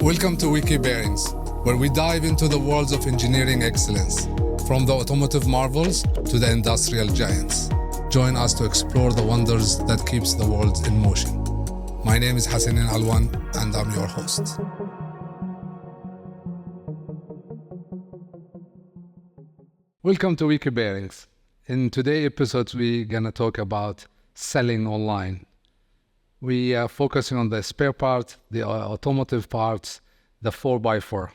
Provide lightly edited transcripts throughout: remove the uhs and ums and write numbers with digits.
Welcome to Wiki Bearings, where we dive into the worlds of engineering excellence, from the automotive marvels to the industrial giants. Join us to explore the wonders that keeps the world in motion. My name is Hassanin Alwan, and I'm your host. Welcome to Wiki Bearings. In today's episode, we're going to talk about selling online. We are focusing on the spare parts, the automotive parts, the 4x4.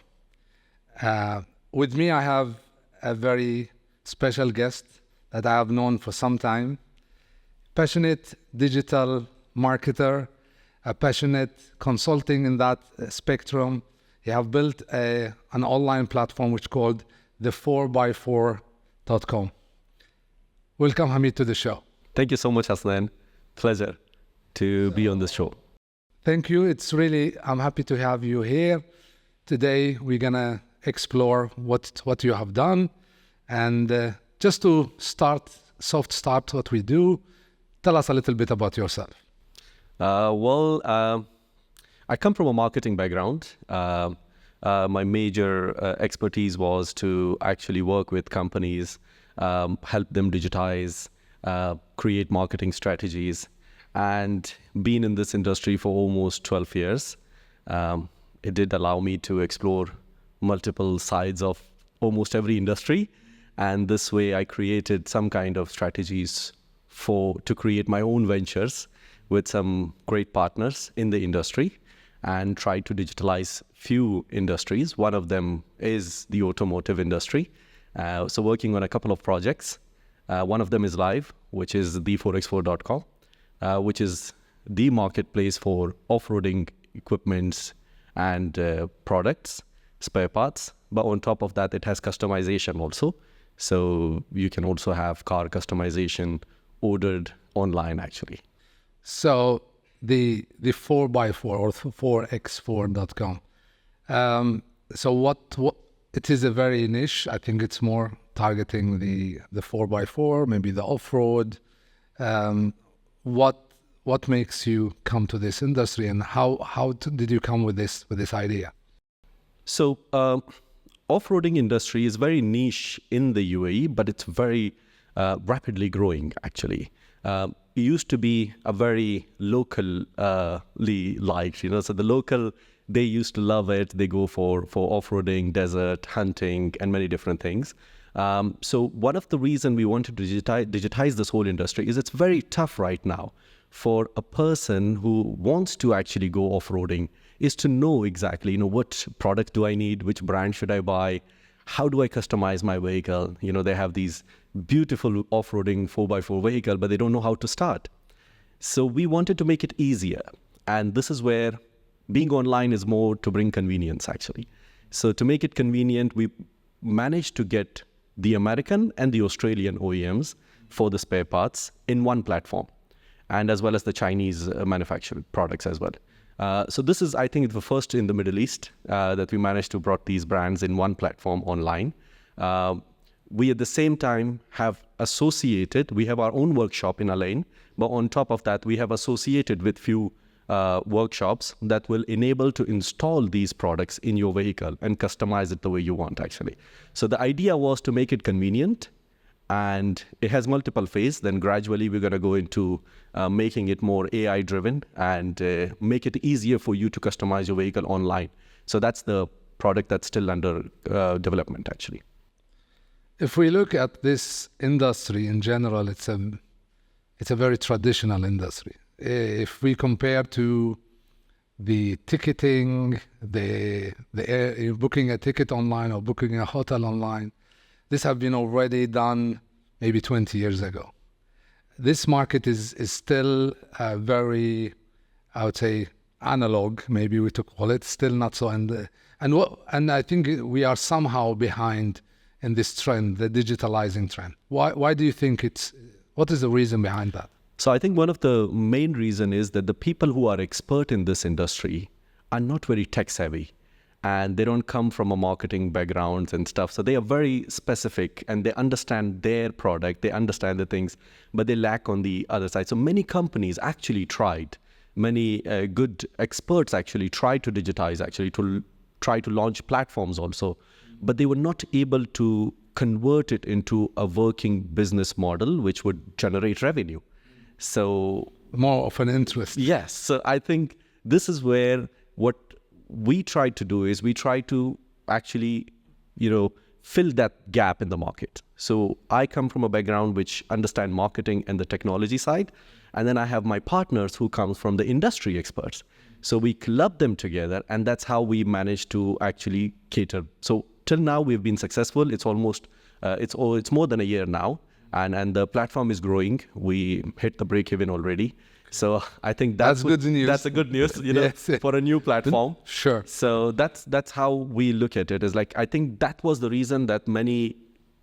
With me, I have a very special guest that I have known for some time. Passionate digital marketer, a passionate consulting in that spectrum. He have built an online platform which called the 4x4.com. Welcome, Hamid, to the show. Thank you so much, Hassan. Pleasure to be on this show. Thank you. I'm happy to have you here. Today, we're going to explore what you have done. And just to soft start what we do, tell us a little bit about yourself. I come from a marketing background. My major expertise was to actually work with companies, help them digitize, create marketing strategies, and being in this industry for almost 12 years, it did allow me to explore multiple sides of almost every industry. And this way I created some kind of strategies to create my own ventures with some great partners in the industry and try to digitalize few industries. One of them is the automotive industry. So working on a couple of projects. One of them is live, which is the4x4.com, which is the marketplace for off-roading equipments and products, spare parts. But on top of that, it has customization also. So you can also have car customization ordered online, actually. So the 4x4 or 4x4.com. So what it is a very niche. I think it's more targeting the 4x4, maybe the off-road. What makes you come to this industry, and how did you come with this idea? So off-roading industry is very niche in the UAE, but it's very rapidly growing, actually. It used to be a very locally liked, so the local, they used to love it. They go for off-roading, desert, hunting, and many different things. So one of the reasons we wanted to digitize this whole industry is it's very tough right now for a person who wants to actually go off-roading is to know exactly, what product do I need, which brand should I buy, how do I customize my vehicle? They have these beautiful off-roading 4x4 vehicle, but they don't know how to start. So we wanted to make it easier. And this is where being online is more to bring convenience, actually. So to make it convenient, we managed to get the American and the Australian OEMs for the spare parts in one platform, and as well as the Chinese manufactured products as well. So this is, I think, the first in the Middle East that we managed to brought these brands in one platform online. We at the same time have we have our own workshop in Al Ain, but on top of that, we have associated with few workshops that will enable to install these products in your vehicle and customize it the way you want, actually. So the idea was to make it convenient, and it has multiple phases. Then gradually we're going to go into making it more AI driven and make it easier for you to customize your vehicle online. So that's the product that's still under development, actually. If we look at this industry in general, it's a very traditional industry. If we compare to the ticketing, booking a ticket online or booking a hotel online, this have been already done maybe 20 years ago. This market is still very, I would say, analog, maybe we to call it, still not so. And I think we are somehow behind in this trend, the digitalizing trend. Why do you think what is the reason behind that? So I think one of the main reason is that the people who are expert in this industry are not very tech savvy, and they don't come from a marketing background and stuff. So they are very specific and they understand their product, they understand the things, but they lack on the other side. So many companies actually tried many good experts actually tried to digitize, actually to try to launch platforms also, but they were not able to convert it into a working business model which would generate revenue. So more of an interest. yes, so I think this is where what we try to do is we try to actually, fill that gap in the market. So I come from a background which understand marketing and the technology side, and then I have my partners who come from the industry experts. So we club them together, and that's how we manage to actually cater. So till now we've been successful. It's almost it's more than a year now, and the platform is growing. We hit the break even already. So I think that's good news. That's a good news, Yes. for a new platform. Sure. So that's how we look at it. Is like, I think that was the reason that many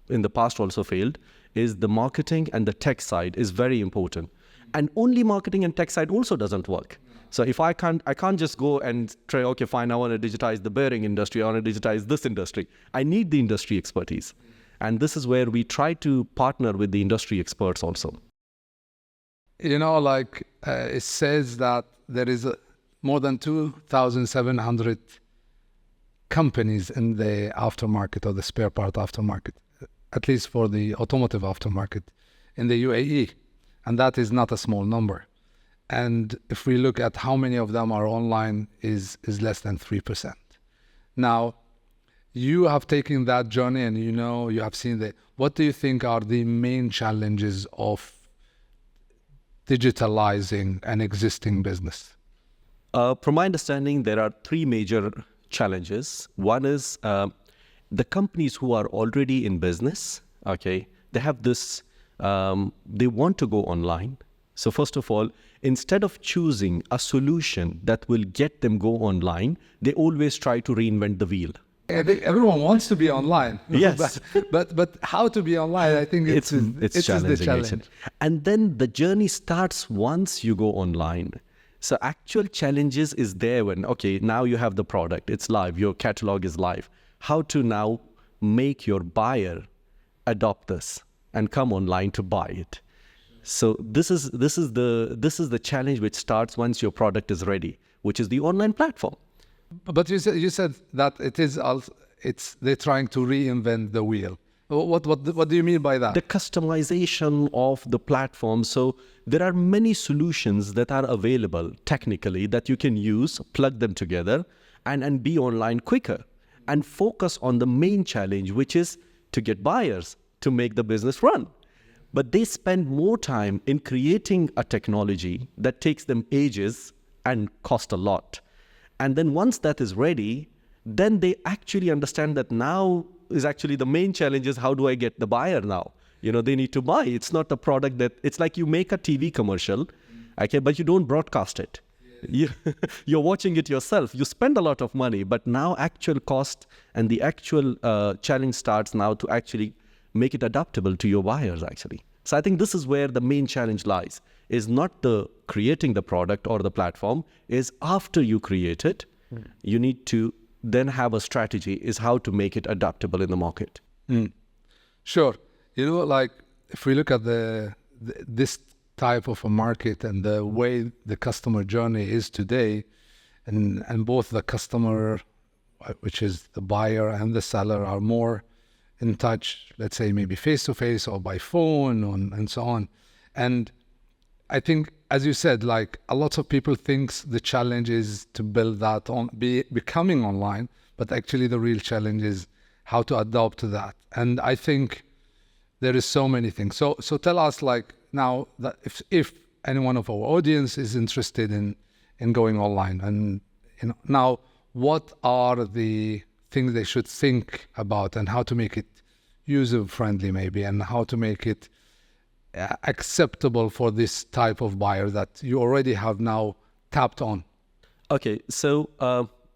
in the past also failed, is the marketing and the tech side is very important. And only marketing and tech side also doesn't work. So if I can't just go and try, okay, fine, I want to digitize the bearing industry, I want to digitize this industry. I need the industry expertise. And this is where we try to partner with the industry experts also. It says that there is more than 2,700 companies in the aftermarket or the spare part aftermarket, at least for the automotive aftermarket in the UAE. And that is not a small number. And if we look at how many of them are online, is less than 3%. Now, you have taken that journey and you have seen what do you think are the main challenges of digitalizing an existing business? From my understanding, there are three major challenges. One is the companies who are already in business, okay, they have this, they want to go online. So first of all, instead of choosing a solution that will get them go online, they always try to reinvent the wheel. I think everyone wants to be online. Yes. but how to be online, I think it's challenging. the challenge. And then the journey starts once you go online. So actual challenges is there when, okay, now you have the product, it's live, your catalog is live. How to now make your buyer adopt this and come online to buy it. So this is the challenge which starts once your product is ready, which is the online platform. But you said that they're trying to reinvent the wheel. What do you mean by that? The customization of the platform. So there are many solutions that are available technically that you can use, plug them together, and be online quicker and focus on the main challenge, which is to get buyers to make the business run. But they spend more time in creating a technology that takes them ages and cost a lot. And then once that is ready, then they actually understand that now is actually the main challenge is how do I get the buyer now? They need to buy. It's not a product it's like you make a TV commercial, okay, but you don't broadcast it. You're watching it yourself. You spend a lot of money, but now actual cost and the actual challenge starts now to actually make it adaptable to your buyers actually. So I think this is where the main challenge lies, is not the creating the product or the platform, is after you create it, you need to then have a strategy is how to make it adaptable in the market. Sure. If we look at this type of a market and the way the customer journey is today, and both the customer, which is the buyer, and the seller are more in touch, let's say maybe face-to-face or by phone and so on. And I think, as you said, a lot of people thinks the challenge is to build that becoming online, but actually the real challenge is how to adapt to that. And I think there is so many things. So tell us now that if any one of our audience is interested in going online, and now what are the things they should think about and how to make it user-friendly maybe, and how to make it acceptable for this type of buyer that you already have now tapped on? Okay, so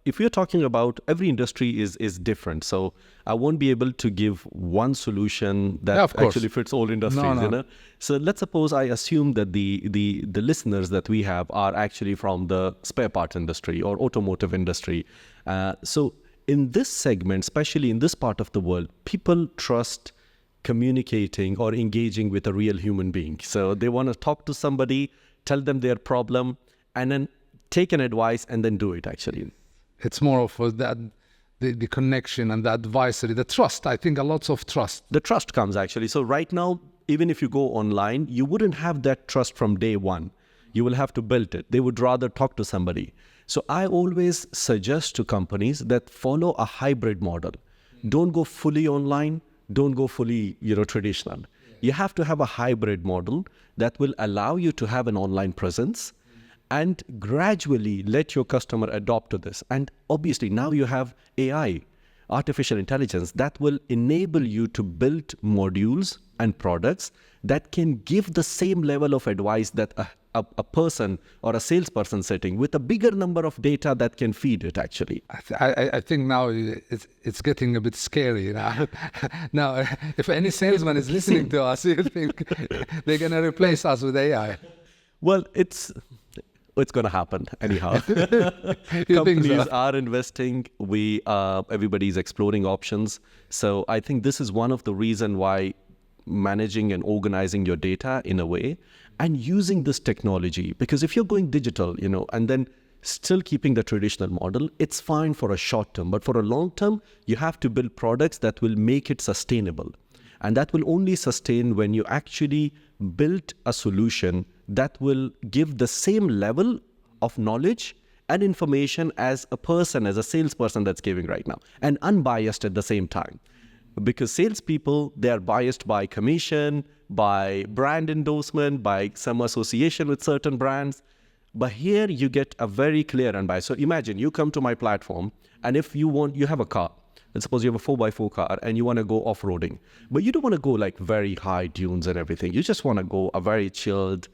if we are talking about every industry is different, so I won't be able to give one solution that actually fits all industries. No. So let's suppose I assume that the listeners that we have are actually from the spare parts industry or automotive industry. So in this segment, especially in this part of the world, people trust communicating or engaging with a real human being. So they want to talk to somebody, tell them their problem, and then take an advice and then do it actually. It's more of that, the connection and the advisory, the trust. I think a lot of trust. The trust comes actually. So right now, even if you go online, you wouldn't have that trust from day one. You will have to build it. They would rather talk to somebody. So I always suggest to companies that follow a hybrid model. Don't go fully online. Don't go fully, traditional. You have to have a hybrid model that will allow you to have an online presence and gradually let your customer adopt to this. And obviously now you have AI, artificial intelligence, that will enable you to build modules and products that can give the same level of advice that a person or a salesperson setting with a bigger number of data that can feed it actually. I think now it's getting a bit scary. Now, if any salesman is listening to us, you think they're going to replace us with AI? Well, it's going to happen anyhow. You Companies think so? are investing. Everybody's exploring options. So I think this is one of the reasons why managing and organizing your data in a way and using this technology, because if you're going digital, and then still keeping the traditional model, it's fine for a short term, but for a long term, you have to build products that will make it sustainable. And that will only sustain when you actually build a solution that will give the same level of knowledge and information as a person, as a salesperson that's giving right now, and unbiased at the same time. Because salespeople, they are biased by commission, by brand endorsement, by some association with certain brands. But here you get a very clear unbiased. So imagine you come to my platform, and if you have a car, let's suppose you have a 4x4 car and you want to go off-roading, but you don't want to go like very high dunes and everything. You just want to go a very chilled,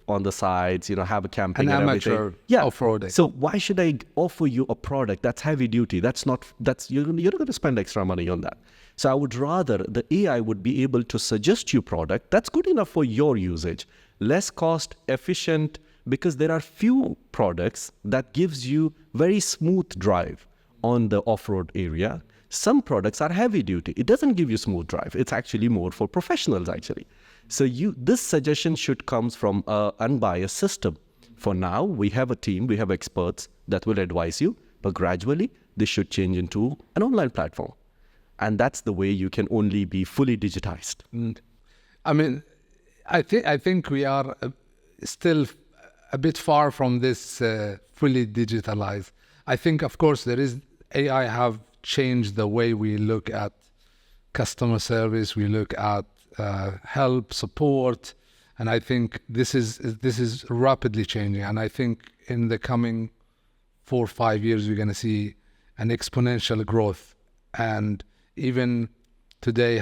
on the sides, have a camping An and amateur everything. off-roading. So why should I offer you a product that's heavy duty? You're not going to spend extra money on that. So I would rather the AI would be able to suggest you product that's good enough for your usage, less cost efficient, because there are few products that gives you very smooth drive on the off-road area. Some products are heavy duty. It doesn't give you smooth drive. It's actually more for professionals actually. So this suggestion should come from an unbiased system. For now, we have a team, we have experts that will advise you, but gradually this should change into an online platform. And that's the way you can only be fully digitized. I mean, I think we are still a bit far from this fully digitalized. I think, of course, AI have changed the way we look at customer service, we look at help, support, and I think this is rapidly changing. And I think in the coming 4 or 5 years, we're going to see an exponential growth. And even today,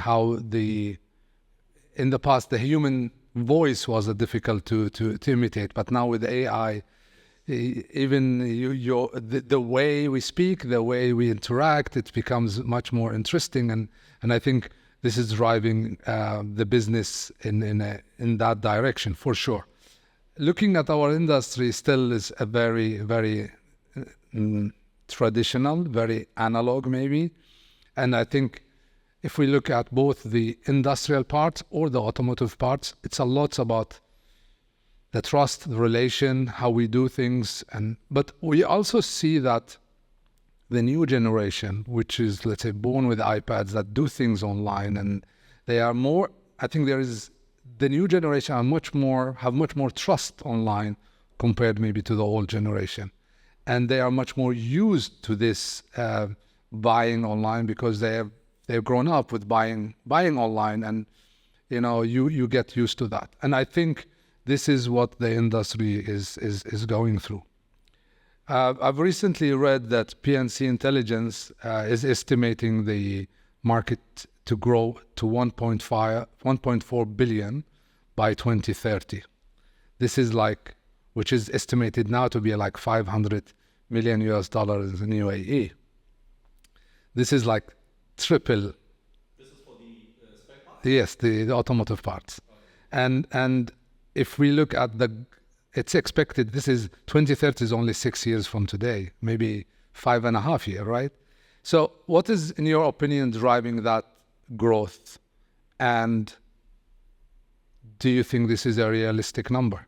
in the past, the human voice was difficult to imitate, but now with AI, even the way we speak, the way we interact, it becomes much more interesting, and I think this is driving the business in that direction for sure. Looking at our industry, still is a very, very traditional, very analog maybe, and I think if we look at both the industrial parts or the automotive parts, it's a lot about the trust, the relation, how we do things. But we also see that the new generation, which is, let's say, born with iPads that do things online, and they are more, I think the new generation have much more trust online compared maybe to the old generation. And they are much more used to this buying online because they've grown up with buying online, and you get used to that. And I think this is what the industry is going through. I've recently read that PNC Intelligence is estimating the market to grow to 1.4 billion by 2030. This is which is estimated now to be like $500 million in UAE. This is like triple. This is for the spec parts? Yes, the automotive parts. Okay. And if we look at it's expected, 2030 is only 6 years from today, maybe 5.5 years, right? So what is, in your opinion, driving that growth? And do you think this is a realistic number?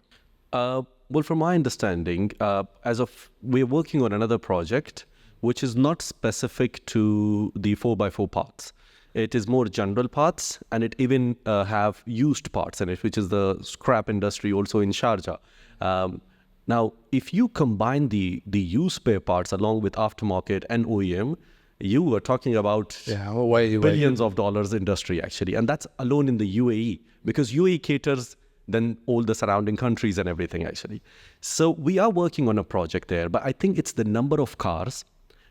Well, from my understanding, we're working on another project which is not specific to the 4x4 parts. It is more general parts, and it even have used parts in it, which is the scrap industry also in Sharjah. Now, if you combine the used spare parts along with aftermarket and OEM, you were talking about billions of dollars industry actually, and that's alone in the UAE, because UAE caters then all the surrounding countries and everything actually. So we are working on a project there, but I think it's the number of cars,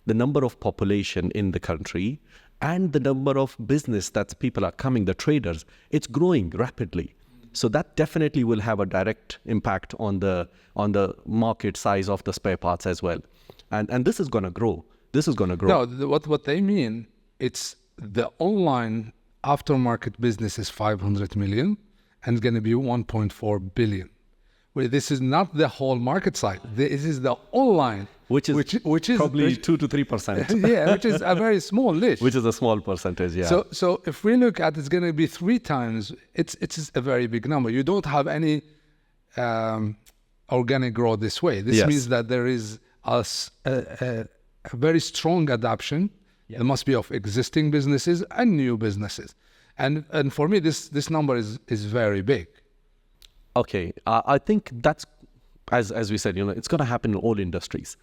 the number of population in the country, and the number of business that people are coming, the traders, it's growing rapidly. So that definitely will have a direct impact on the market size of the spare parts as well. And this is going to grow. This is going to grow. No, what they mean, it's the online aftermarket business is 500 million and it's going to be 1.4 billion. Well, this is not the whole market side. This is the online, which is probably 2 to 3%. Yeah, which is a very small niche. Which is a small percentage, yeah. So if we look at it's going to be 3 times, it's a very big number. You don't have any organic growth this way. This means that there is a very strong adoption. There must be of existing businesses and new businesses. And for me, this number is very big. Okay, I think that's, as we said, it's going to happen in all industries.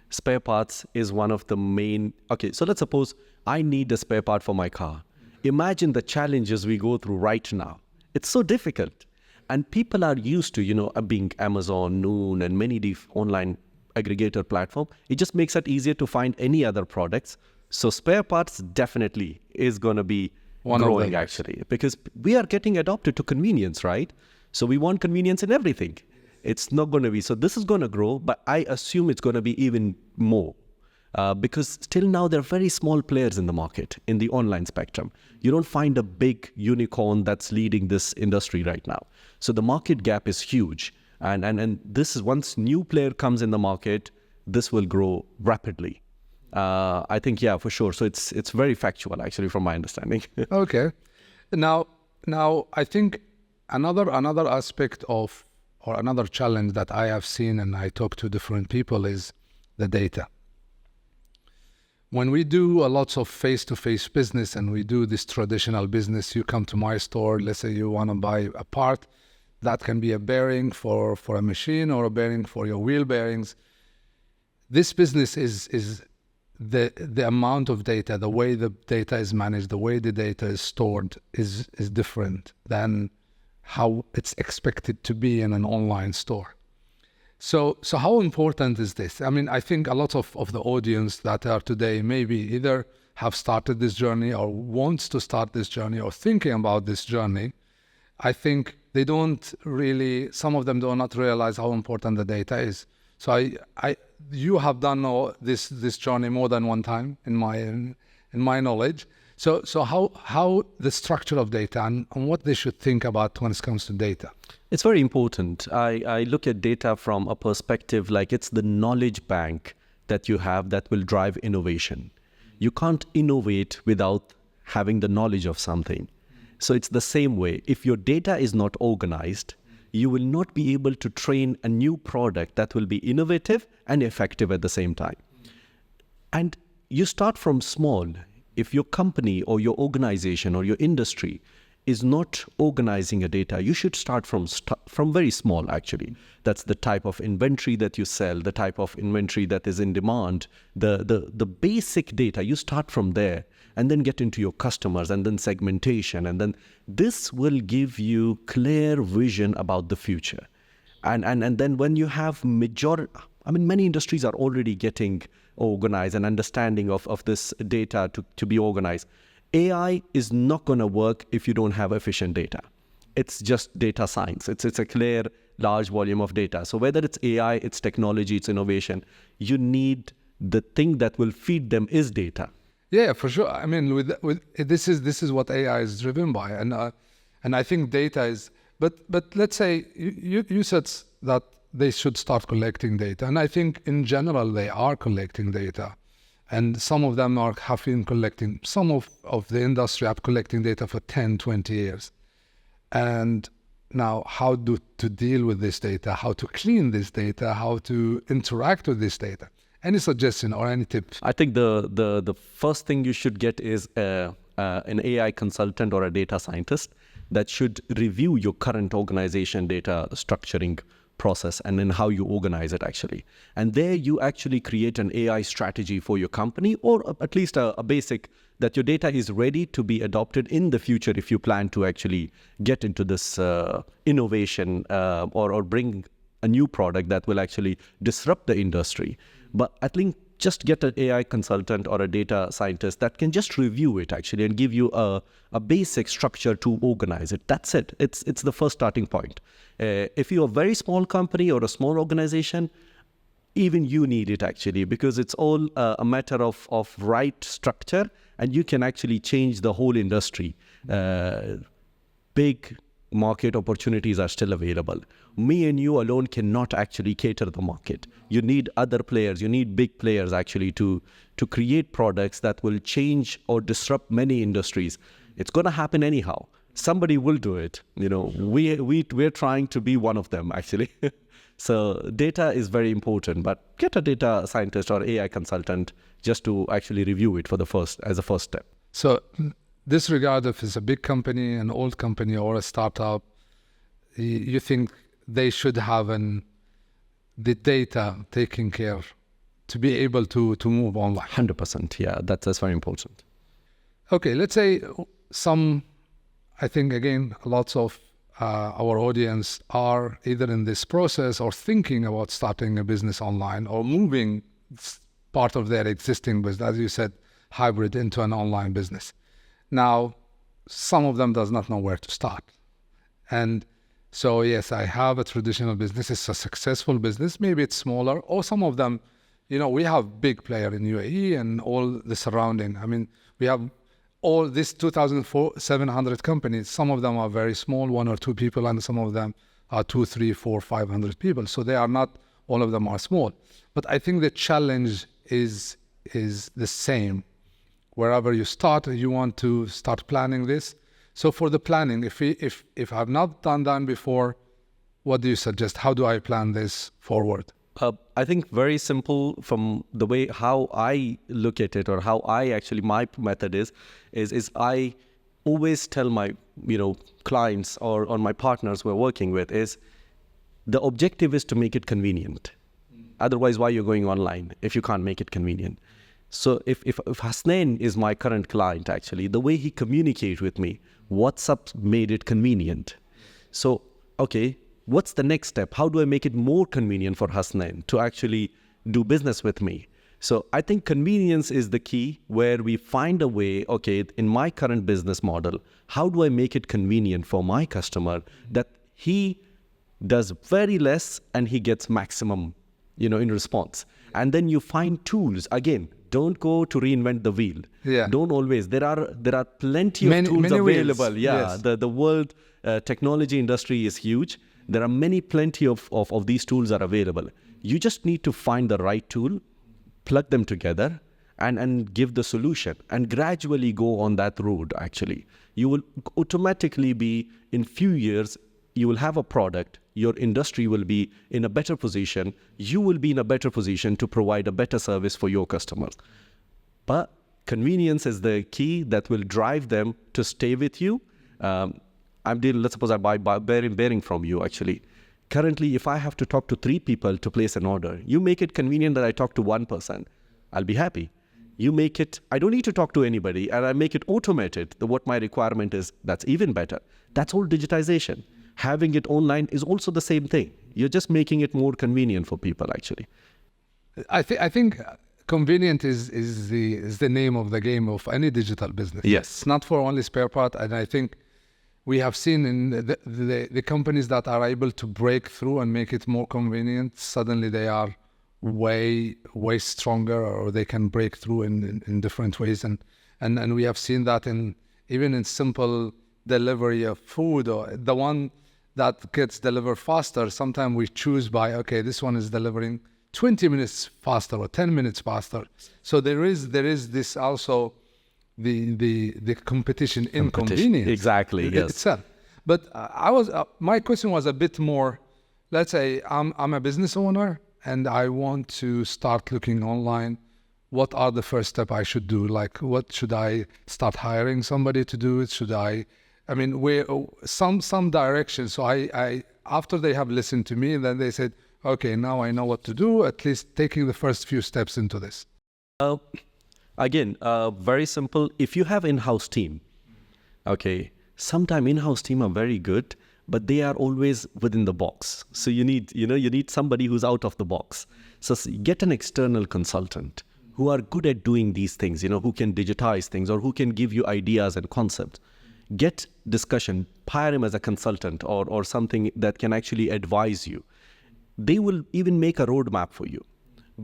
Spare parts is one of the main. Okay, so let's suppose I need a spare part for my car. Imagine the challenges we go through right now. It's so difficult. And people are used to, being Amazon, Noon, and many online aggregator platform. It just makes it easier to find any other products. So spare parts definitely is going to be growing actually, because we are getting adopted to convenience, right? So we want convenience in everything. It's not going to be. So this is going to grow, but I assume it's going to be even more because still now there are very small players in the market, in the online spectrum. You don't find a big unicorn that's leading this industry right now. So the market gap is huge. And this is, once new player comes in the market, this will grow rapidly. I think, yeah, for sure. So it's very factual actually from my understanding. Okay. Now I think another aspect of, or another challenge that I have seen and I talk to different people is the data. When we do a lots of face-to-face business and we do this traditional business, you come to my store, let's say you want to buy a part, that can be a bearing for a machine or a bearing for your wheel bearings. This business is the amount of data, the way the data is managed, the way the data is stored is different than how it's expected to be in an online store. So how important is this? I mean, I think a lot of the audience that are today maybe either have started this journey or wants to start this journey or thinking about this journey. I think they don't really, some of them do not realize how important the data is. So you have done this journey more than one time in my knowledge. So how the structure of data and what they should think about when it comes to data? It's very important. I look at data from a perspective like it's the knowledge bank that you have that will drive innovation. You can't innovate without having the knowledge of something. So it's the same way. If your data is not organized, you will not be able to train a new product that will be innovative and effective at the same time. And you start from small. If your company or your organization or your industry is not organizing a data, you should start from very small actually. That's the type of inventory that you sell, the type of inventory that is in demand, the basic data. You start from there and then get into your customers and then segmentation. And then this will give you clear vision about the future. And then when you have many industries are already getting organized and understanding of this data to be organized. AI is not going to work if you don't have efficient data. It's just data science. It's a clear, large volume of data. So whether it's AI, it's technology, it's innovation, you need the thing that will feed them is data. Yeah, for sure. I mean, with this is what AI is driven by, and I think data is. But let's say you said that they should start collecting data, and I think in general they are collecting data. And some of them have been collecting, some of the industry are collecting data for 10, 20 years. And now how to deal with this data, how to clean this data, how to interact with this data. Any suggestion or any tip? I think the first thing you should get is an AI consultant or a data scientist that should review your current organization data structuring process and then how you organize it actually. And there you actually create an AI strategy for your company, or at least a basic that your data is ready to be adopted in the future if you plan to actually get into this innovation or bring a new product that will actually disrupt the industry. But I think just get an AI consultant or a data scientist that can just review it actually and give you a basic structure to organize it. That's it. It's the first starting point. If you're a very small company or a small organization, even you need it actually, because it's all a matter of right structure, and you can actually change the whole industry. Big market opportunities are still available. Me and you alone cannot actually cater the market. You need other players, you need big players actually to create products that will change or disrupt many industries. It's going to happen anyhow. Somebody will do it. We're trying to be one of them actually. So data is very important, but get a data scientist or AI consultant just to actually review it as a first step. So disregard if it's a big company, an old company, or a startup, you think they should have the data taken care to be able to move online? 100%, yeah, that's very important. Okay, let's say I think again, lots of our audience are either in this process or thinking about starting a business online or moving part of their existing business, as you said, hybrid into an online business. Now, some of them does not know where to start. And so, yes, I have a traditional business. It's a successful business. Maybe it's smaller, or some of them, we have big player in UAE and all the surrounding. I mean, we have all this 2,700 companies. Some of them are very small, 1 or 2 people, and some of them are 2, 3, 4, 500 people. So they are not, all of them are small. But I think the challenge is the same. Wherever you start, you want to start planning this. So for the planning, if I've not done that before, what do you suggest? How do I plan this forward? I think very simple from the way how I look at it, or how my method is I always tell my clients or my partners we're working with is the objective is to make it convenient. Otherwise, why you're going online if you can't make it convenient? So if Hasnain is my current client, actually, the way he communicates with me, WhatsApp made it convenient. So, okay, what's the next step? How do I make it more convenient for Hasnain to actually do business with me? So I think convenience is the key, where we find a way, okay, in my current business model, how do I make it convenient for my customer that he does very less and he gets maximum, in response. And then you find tools. Again, don't go to reinvent the wheel. Yeah. Don't always. There are plenty of tools many available. wheels. Yeah. Yes. The world technology industry is huge. There are plenty of these tools are available. You just need to find the right tool, plug them together, and give the solution, and gradually go on that road. Actually, you will automatically be, in few years, you will have a product. Your industry will be in a better position. You will be in a better position to provide a better service for your customers. But convenience is the key that will drive them to stay with you. Let's suppose I buy bearing from you, actually. Currently, if I have to talk to 3 people to place an order, you make it convenient that I talk to 1 person. I'll be happy. You make it, I don't need to talk to anybody, and I make it automated. What my requirement is, that's even better. That's all digitization. Having it online is also the same thing. You're just making it more convenient for people, actually. I think convenient is the name of the game of any digital business. Yes. It's not for only spare part, and I think we have seen in the companies that are able to break through and make it more convenient, suddenly they are way stronger, or they can break through in different ways. And we have seen that even in simple delivery of food, or the one that gets delivered faster. Sometimes we choose by, okay, this one is delivering 20 minutes faster or 10 minutes faster. So there is this also the competition in convenience. Exactly, yes. Itself. But my question was a bit more, let's say I'm a business owner and I want to start looking online. What are the first step I should do? Like, what should I start hiring somebody to do it? I mean, where some direction. So I after they have listened to me, then they said, okay, now I know what to do, at least taking the first few steps into this. Again, very simple. If you have in-house team, okay, sometime in-house team are very good, but they are always within the box. So you need somebody who's out of the box. So get an external consultant who are good at doing these things, who can digitize things or who can give you ideas and concepts. Get discussion, hire him as a consultant or something that can actually advise you. They will even make a roadmap for you.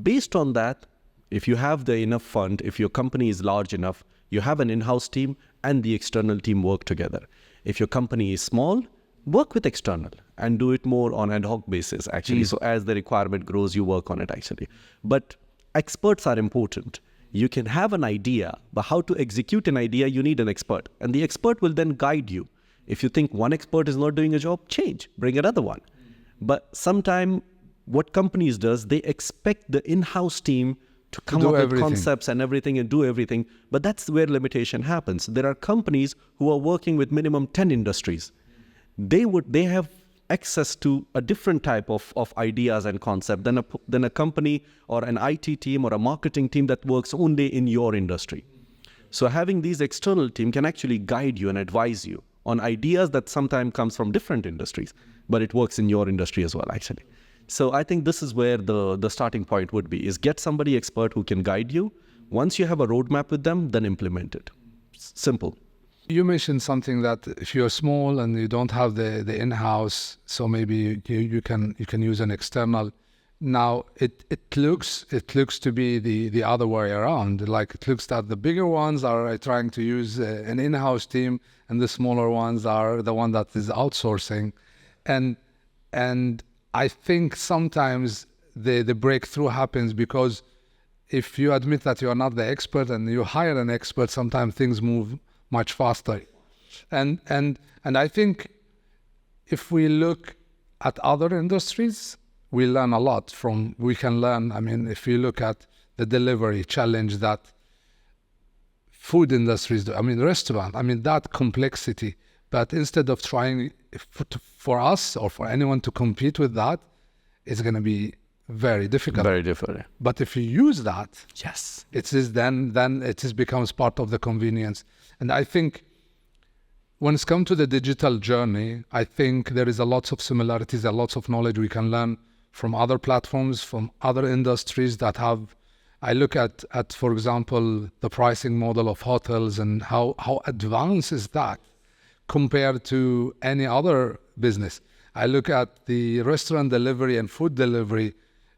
Based on that, if you have the enough fund, if your company is large enough, you have an in-house team and the external team work together. If your company is small, work with external and do it more on ad hoc basis, actually. So as the requirement grows, you work on it, actually. But experts are important. You can have an idea, but how to execute an idea, you need an expert. And the expert will then guide you. If you think one expert is not doing a job, change, bring another one. But sometimes what companies does, they expect the in-house team to come up with concepts and everything and do everything. But that's where limitation happens. There are companies who are working with minimum 10 industries. They have access to a different type of ideas and concept than a company or an IT team or a marketing team that works only in your industry. So having these external team can actually guide you and advise you on ideas that sometimes comes from different industries, but it works in your industry as well, actually. So I think this is where the starting point would be, is get somebody expert who can guide you. Once you have a roadmap with them, then implement it. Simple. You mentioned something that if you're small and you don't have the in-house, so maybe you can use an external. Now it looks to be the other way around. Like, it looks that the bigger ones are trying to use an in-house team, and the smaller ones are the one that is outsourcing, and I think sometimes the breakthrough happens because if you admit that you are not the expert and you hire an expert, sometimes things move much faster. And I think if we look at other industries, we learn a lot we can learn. I mean, if you look at the delivery challenge that food industries do, I mean, restaurant, I mean, that complexity. But instead of trying for us or for anyone to compete with that, it's going to be very difficult. Very difficult. But if you use that, yes, it is then it becomes part of the convenience. And I think when it's come to the digital journey, I think there is a lots of similarities, a lots of knowledge we can learn from other platforms, from other industries that have. I look at for example, the pricing model of hotels and how advanced is that compared to any other business. I look at the restaurant delivery and food delivery.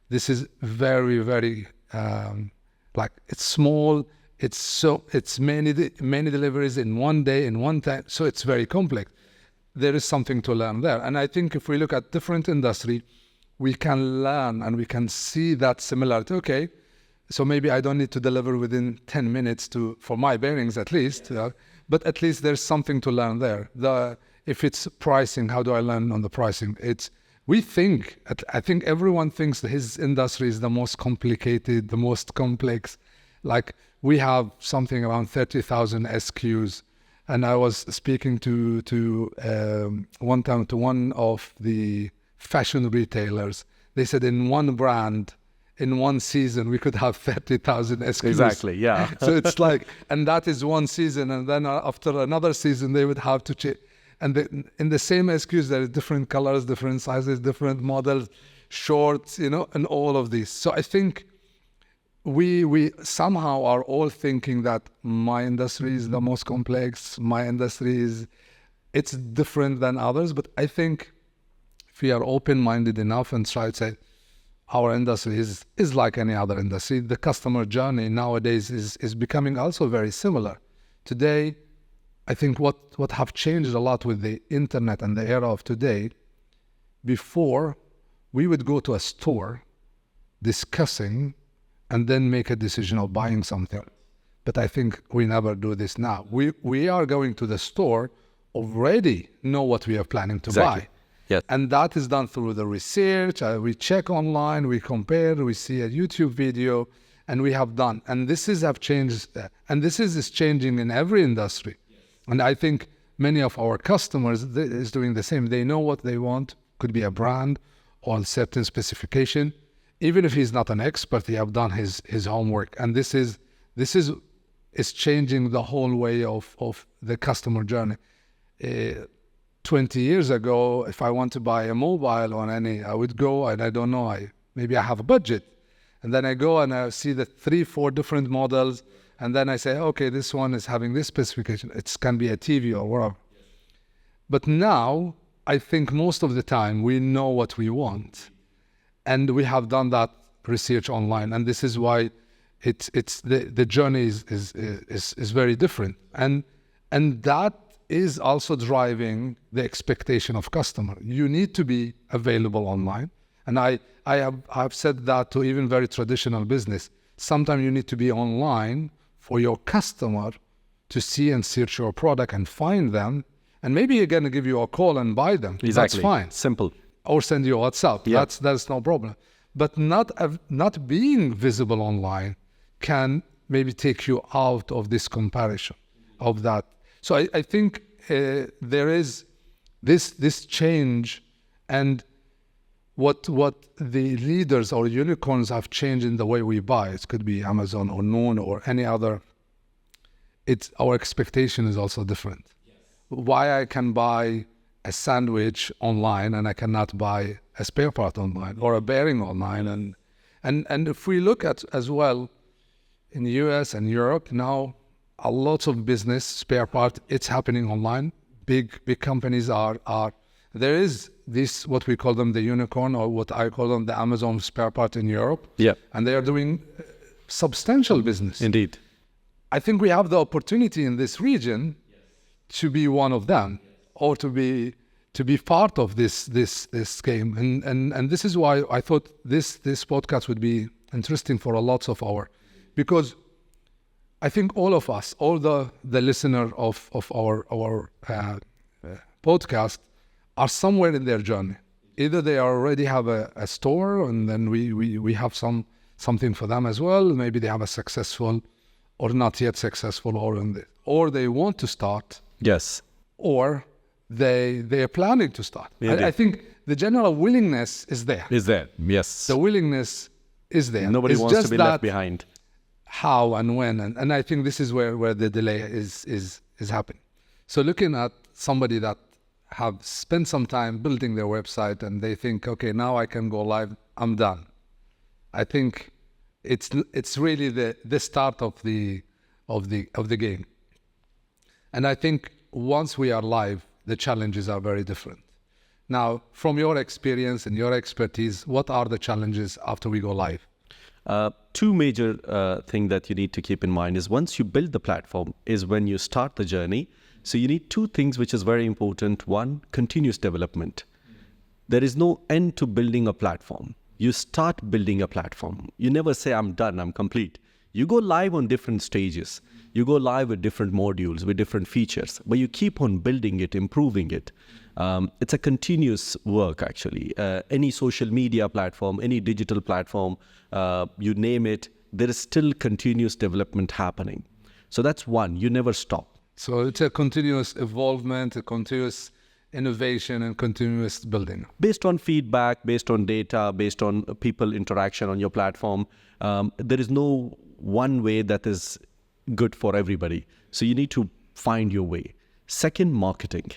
This is very, very like, it's small. It's many deliveries in one day, in one time. So it's very complex. There is something to learn there. And I think if we look at different industry, we can learn and we can see that similarity. Okay, so maybe I don't need to deliver within 10 minutes for my bearings at least. But at least there's something to learn there. If it's pricing, how do I learn on the pricing? I think everyone thinks that his industry is the most complicated, the most complex. Like, we have something around 30,000 SKUs. And I was speaking to one time to one of the fashion retailers. They said in one brand, in one season, we could have 30,000 SKUs. Exactly, yeah. So it's like, and that is one season. And then after another season, they would have to change. And in the same SKUs, there are different colors, different sizes, different models, shorts, and all of these. So I think we somehow are all thinking that my industry is the most complex. My industry it's different than others. But I think if we are open-minded enough and try to say, our industry is like any other industry. The customer journey nowadays is becoming also very similar. Today, I think what have changed a lot with the internet and the era of today, before we would go to a store discussing and then make a decision of buying something. But I think we never do this now. We are going to the store already know what we are planning to Exactly. buy. Yes. And that is done through the research. We check online, we compare, we see a YouTube video, and we have done. And this have changed, and this is changing in every industry. Yes. And I think many of our customers is doing the same. They know what they want. Could be a brand or a certain specification. Even if he's not an expert, he have done his homework. And this is changing the whole way of the customer journey. 20 years ago, if I want to buy a mobile on any, I would go and I don't know, maybe I have a budget. And then I go and I see the 3-4 different models. And then I say, okay, this one is having this specification. It can be a TV or whatever. But now, I think most of the time we know what we want. And we have done that research online. And this is why the journey is very different. And that is also driving the expectation of customer. You need to be available online. And I've said that to even very traditional business. Sometimes you need to be online for your customer to see and search your product and find them. And maybe you're going to give you a call and buy them. Exactly. That's fine. Simple. Or send you a WhatsApp. Yeah. That's no problem. But not being visible online can maybe take you out of this comparison of that. So I think there is this change, and what the leaders or unicorns have changed in the way we buy. It could be Amazon or Noon or any other. Our expectation is also different. Yes. Why I can buy a sandwich online and I cannot buy a spare part online or a bearing online, and if we look at as well in the US and Europe now, a lot of business spare part, it's happening online. Big companies are there is this, what we call them the unicorn, or what I call them the Amazon spare part in Europe. Yeah. And they are doing substantial business. Indeed. I think we have the opportunity in this region to be one of them, or to be part of this game. And this is why I thought this podcast would be interesting for a lot of because I think all of us, all the listener of our podcast are somewhere in their journey. Either they already have a store, and then we have something for them as well. Maybe they have a successful or not yet successful, or they want to start. Yes. Or they are planning to start. I think the general willingness is there. Is there? Yes. The willingness is there. Nobody it's wants just to be that left behind. How and when, and I think this is where the delay is happening. So looking at somebody that have spent some time building their website and they think, okay, now I can go live, I'm done. I think it's really the start of the game. And I think once we are live, the challenges are very different. Now, from your experience and your expertise, what are the challenges after we go live? Two major things that you need to keep in mind is once you build the platform is when you start the journey. So you need two things which is very important. One, continuous development. There is no end to building a platform. You start building a platform. You never say, I'm done, I'm complete. You go live on different stages. You go live with different modules, with different features, but you keep on building it, improving it. It's a continuous work, actually. Any social media platform, any digital platform, you name it, there is still continuous development happening. So that's one, you never stop. So it's a continuous evolvement, a continuous innovation, and continuous building. Based on feedback, based on data, based on people interaction on your platform, there is no one way that is good for everybody. So you need to find your way. Second, marketing,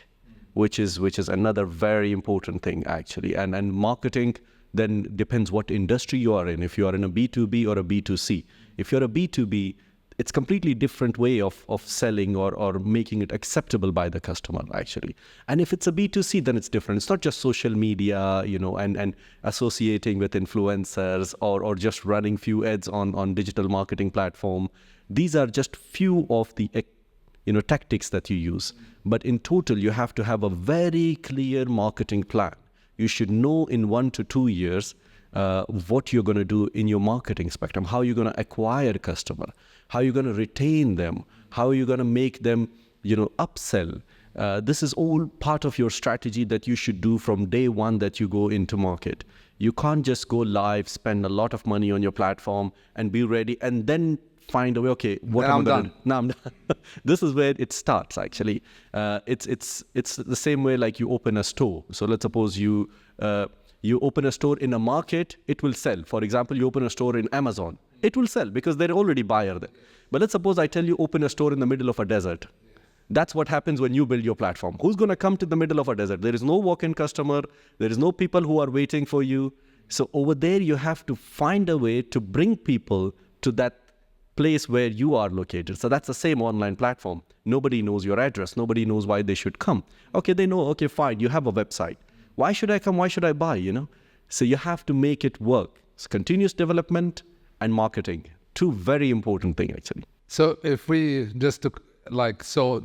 which is another very important thing, actually. And marketing then depends what industry you are in. If you are in a B2B or a B2C. If you're a B2B, it's completely different way of selling or making it acceptable by the customer, actually. And if it's a B2C, then it's different. It's not just social media, and associating with influencers or just running few ads on digital marketing platform. These are just few of the tactics that you use. But in total, you have to have a very clear marketing plan. You should know in 1 to 2 years what you're going to do in your marketing spectrum, how you're going to acquire customer, how you're going to retain them, how you're going to make them, upsell. This is all part of your strategy that you should do from day one that you go into market. You can't just go live, spend a lot of money on your platform and be ready and then find a way, okay, what am I going to do? Now I'm done. This is where it starts, actually. It's the same way like you open a store. So let's suppose you open a store in a market, it will sell. For example, you open a store in Amazon, it will sell because they're already buyer there. But let's suppose I tell you open a store in the middle of a desert. That's what happens when you build your platform. Who's going to come to the middle of a desert? There is no walk-in customer. There is no people who are waiting for you. So over there, you have to find a way to bring people to that place where you are located. So that's the same online platform. Nobody knows your address. Nobody knows why they should come. Okay, they know, okay, fine, you have a website. Why should I come? Why should I buy, So you have to make it work. It's continuous development and marketing. Two very important things, actually. So if we just took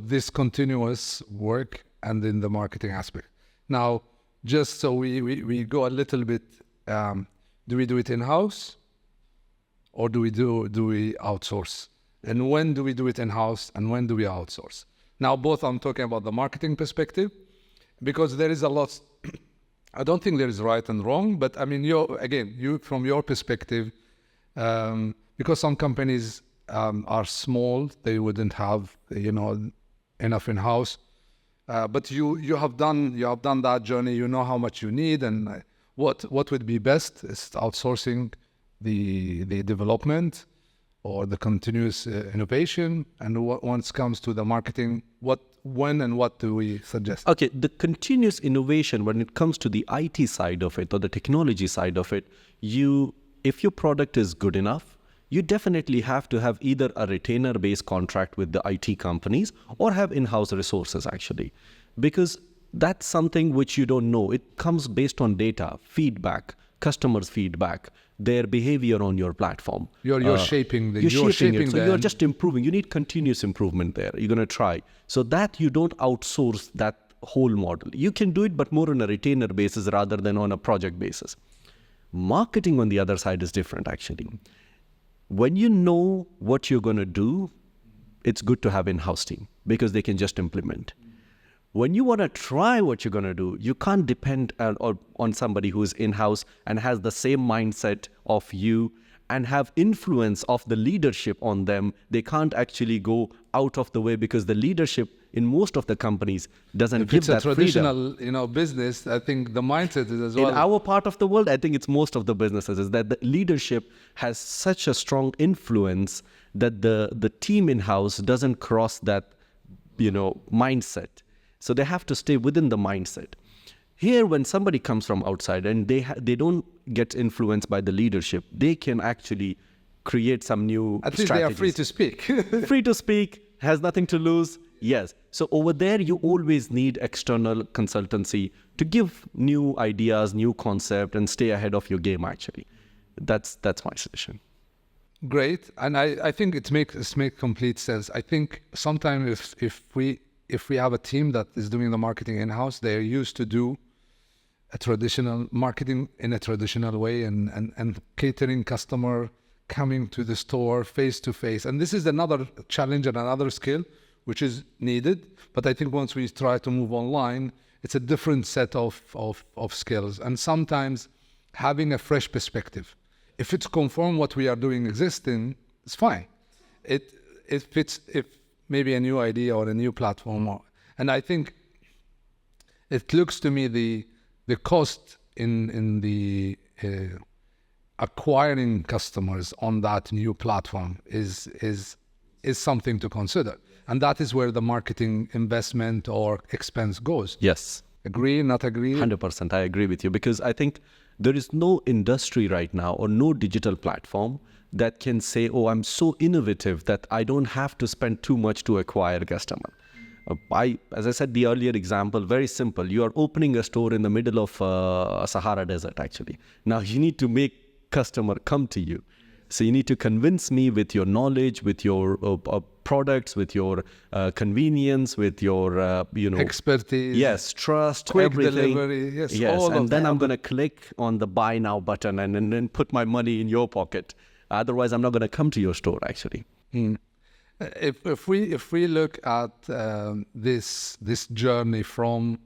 this continuous work and in the marketing aspect. Now, just so we go a little bit, do we do it in-house or do we outsource? And when do we do it in-house and when do we outsource? Now, both I'm talking about the marketing perspective because there is a lot, I don't think there is right and wrong, but I mean, you from your perspective, because some companies are small, they wouldn't have enough in-house. But you have done that journey. You know how much you need, and what would be best is outsourcing the development or the continuous innovation. And once it comes to the marketing, when and what do we suggest? Okay, the continuous innovation when it comes to the IT side of it or the technology side of it, if your product is good enough, you definitely have to have either a retainer-based contract with the IT companies or have in-house resources, actually. Because that's something which you don't know. It comes based on data, feedback, customers' feedback, their behavior on your platform. You're shaping it. So you're just improving. You need continuous improvement there. You're going to try. So that you don't outsource that whole model. You can do it, but more on a retainer basis rather than on a project basis. Marketing on the other side is different, actually. When you know what you're going to do, it's good to have in-house team because they can just implement. When you want to try what you're going to do, you can't depend on somebody who is in-house and has the same mindset of you and have influence of the leadership on them. They can't actually go out of the way because the leadership in most of the companies doesn't give that freedom. If it's a traditional, business, I think the mindset is as well. In our part of the world, I think it's most of the businesses is that the leadership has such a strong influence that the team in-house doesn't cross that, mindset. So they have to stay within the mindset. Here, when somebody comes from outside and they don't get influenced by the leadership, they can actually create some new At least strategies. they are free to speak. Free to speak, has nothing to lose. Yes. So over there, you always need external consultancy to give new ideas, new concept, and stay ahead of your game, actually. That's my suggestion. Great. And I think it makes complete sense. I think sometimes if we have a team that is doing the marketing in-house, they are used to do a traditional marketing in a traditional way and catering customer coming to the store face to face. And this is another challenge and another skill which is needed. But I think once we try to move online, it's a different set of skills. And sometimes having a fresh perspective. If it's conform what we are doing existing, it's fine. If maybe a new idea or a new platform. And I think it looks to me the cost in the acquiring customers on that new platform is something to consider. And that is where the marketing investment or expense goes. Yes. Agree, not agree? 100%. I agree with you because I think there is no industry right now or no digital platform that can say, oh, I'm so innovative that I don't have to spend too much to acquire a customer. As I said, the earlier example, very simple. You are opening a store in the middle of a Sahara desert, actually. Now you need to make customer come to you. So you need to convince me with your knowledge, with your products, with your convenience, with your, expertise. Yes, trust, quick everything. Delivery. Yes, and then I'm going to click on the buy now button and then put my money in your pocket. Otherwise, I'm not going to come to your store, actually. If we look at this journey from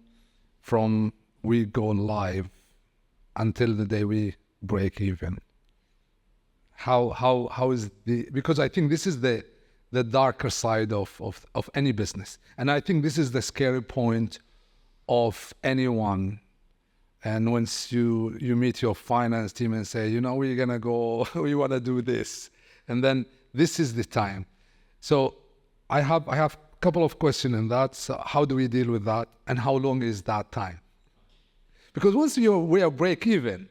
we go live until the day we break even, how is because I think this is the darker side of any business, and I think this is the scary point of anyone. And once you meet your finance team and say, we're gonna go, we want to do this, and then this is the time. So I have a couple of questions in that. So how do we deal with that, and how long is that time? Because once we are break even,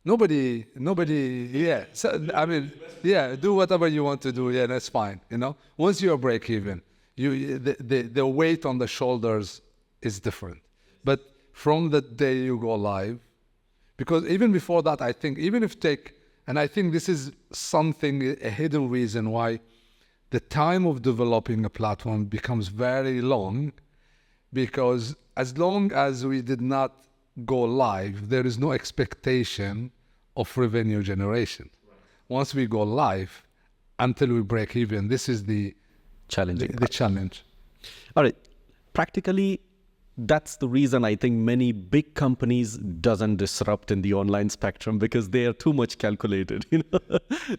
nobody, yeah. So, I mean, yeah, do whatever you want to do. Yeah, that's fine. Once you are break even, the weight on the shoulders is different. But from the day you go live, because even before that, I think and I think this is a hidden reason why the time of developing a platform becomes very long, because as long as we did not go live, there is no expectation of revenue generation. Once we go live, until we break even, this is the challenge. All right. Practically, that's the reason I think many big companies doesn't disrupt in the online spectrum, because they are too much calculated.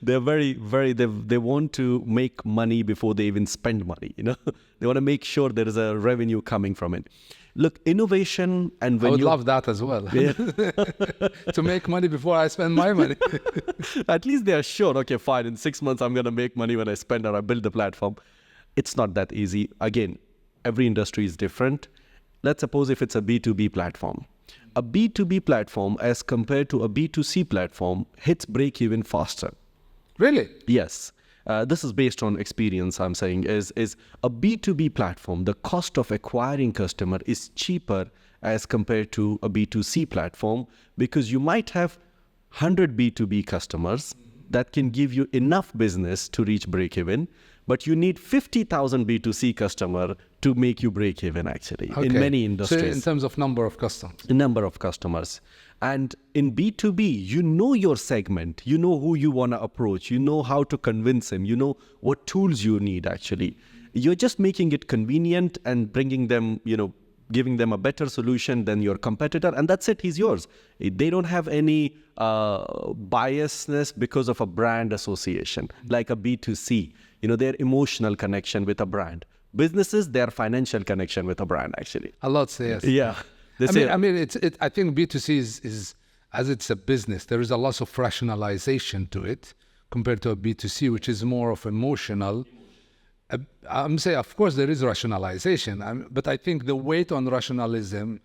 They're they want to make money before they even spend money. They want to make sure there is a revenue coming from it. Look, innovation, and when I would love that as well. Yeah. To make money before I spend my money. At least they are sure, okay, fine, in 6 months I'm going to make money when I spend or I build the platform. It's not that easy. Again, every industry is different. Let's suppose if it's a B2B platform. A B2B platform as compared to a B2C platform hits break even faster. Really? Yes. This is based on experience, I'm saying, is a B2B platform, the cost of acquiring customer is cheaper as compared to a B2C platform, because you might have 100 B2B customers that can give you enough business to reach break even, but you need 50,000 B2C customer to make you break even, actually, in many industries. So in terms of number of customers. The number of customers. And in B2B, you know your segment, you know who you want to approach, you know how to convince him, you know what tools you need, actually. You're just making it convenient and bringing them, giving them a better solution than your competitor, and that's it, he's yours. They don't have any biasness because of a brand association, like a B2C. Their emotional connection with a brand. Businesses, their financial connection with a brand, actually. A lot, yes. Yeah. I think B2C is, as it's a business, there is a lot of rationalization to it compared to a B2C, which is more of emotional. I'm saying, of course, there is rationalization, but I think the weight on rationalism